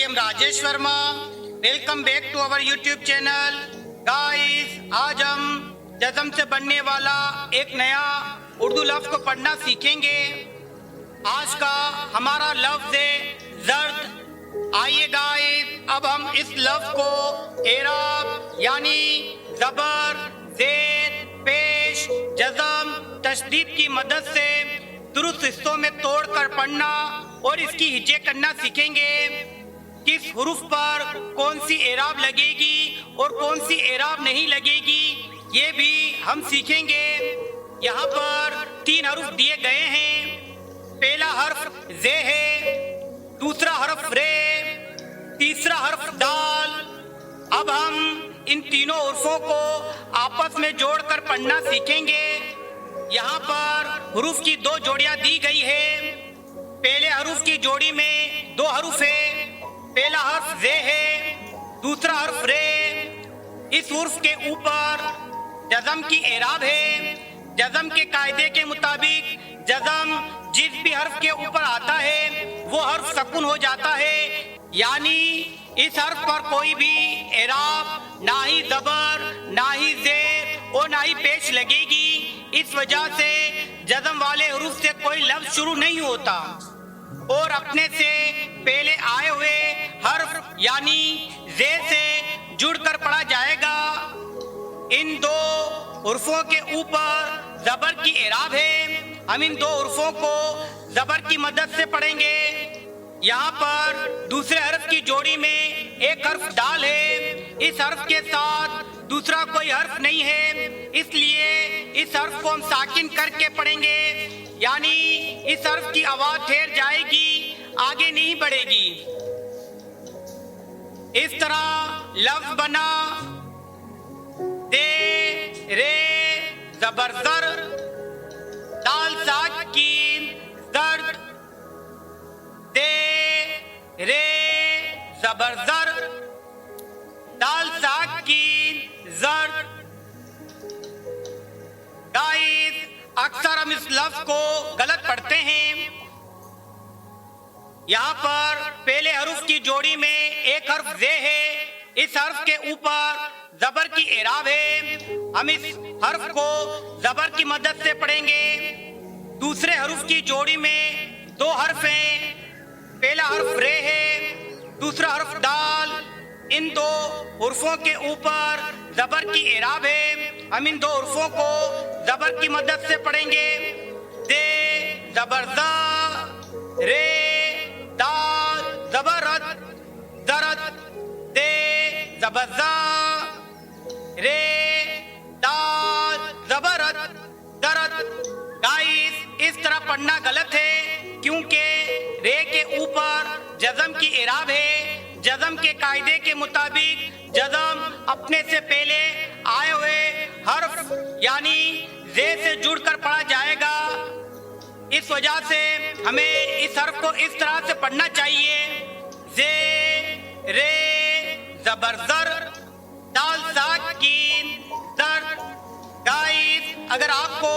am Rajesh Verma. Welcome back to our YouTube channel. Guys, आज हम जज़म से बनने वाला एक नया उर्दू लफ्ज़ को पढ़ना सीखेंगे। आज का हमारा लफ्ज़ है ज़र्द। आइए गाइस, अब हम इस लफ्ज़ को एराब यानी ज़बर, ज़ेर, पेश, जज़म, तशदीद की मदद से दुरुस्त हिस्सों में तोड़कर पढ़ना और इसकी हिज्जे करना सीखेंगे। किस हुरूफ पर कौन सी एराब लगेगी और कौन सी एराब नहीं लगेगी, ये भी हम सीखेंगे। यहाँ पर 3 हरूफ दिए गए हैं। पहला हर्फ जे है, दूसरा हर्फ रे, तीसरा हर्फ दाल। अब हम इन तीनों हुरूफों को आपस में जोड़कर पढ़ना सीखेंगे। यहाँ पर हुरूफ की 2 जोड़ियाँ दी गई है। पहले हरूफ की जोड़ी में 2 हरूफ है। पहला हर्फ जे है, दूसरा हर्फ रे। इस हुर्फ के ऊपर जज़म की एराब है। जज़म के कायदे के मुताबिक जज़म जिस भी हर्फ के ऊपर आता है वो हर्फ सकून हो जाता है, यानी इस हर्फ पर कोई भी एराब, ना ही ज़बर, ना ही ज़ेर और ना ही पेश लगेगी। इस वजह से जज़म वाले हुरूफ से कोई लफ्ज़ शुरू नहीं होता और अपने से पहले आए हुए हर्फ यानी जे से जुड़कर पढ़ा जाएगा। इन 2 हुर्फों के ऊपर ज़बर की एराब है। हम इन 2 हुर्फों को ज़बर की मदद से पढ़ेंगे। यहाँ पर दूसरे हर्फ की जोड़ी में एक हर्फ दाल है। इस हर्फ के साथ दूसरा कोई हर्फ नहीं है, इसलिए इस हर्फ को हम साकिन करके पढ़ेंगे, यानी इस हर्फ की आवाज ठहर जाएगी, आगे नहीं बढ़ेगी। इस तरह लफ्ज बना दे रे ज़बर ज़र, दाल साकिन दर्द। दे रे ज़बर ज़र, दाल साकिन ज़र्द। गाइस, अक्सर हम इस लफ्ज को गलत पढ़ते हैं। यहाँ पर पहले हरूफ की जोड़ी में एक हर्फ जे है। इस हर्फ के ऊपर ज़बर की एराब है। हम इस हर्फ को ज़बर की मदद से पढ़ेंगे। दूसरे हरूफ की जोड़ी में 2 हर्फ हैं। पहला हर्फ रे है, दूसरा हर्फ दाल। इन 2 हुर्फों के ऊपर ज़बर की एराब है। हम इन 2 हुर्फों को ज़बर की मदद से पढ़ेंगे। दे ज़बर ज़ा, रे दाल ज़बरत दरद। दे ज़बर ज़ा, रे दाल ज़बरत दरद। गाइस, इस तरह पढ़ना गलत है क्योंकि रे के ऊपर जज़म की एराब है। जज़म के कायदे के मुताबिक जज़म अपने से पहले आए हुए हर्फ यानी जे से जुड़कर पढ़ा जाएगा। इस वजह से हमें इस हर्फ को इस तरह से पढ़ना चाहिए। जे रे ज़बर ज़र, दाल साकिन दर्द। गाइस, अगर आपको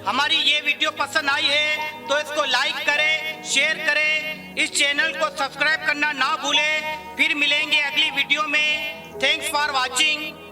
हमारी ये वीडियो पसंद आई है तो इसको लाइक करें, शेयर करें, इस चैनल को सब्सक्राइब करना ना भूलें। फिर मिलेंगे अगली वीडियो में। Thanks for watching.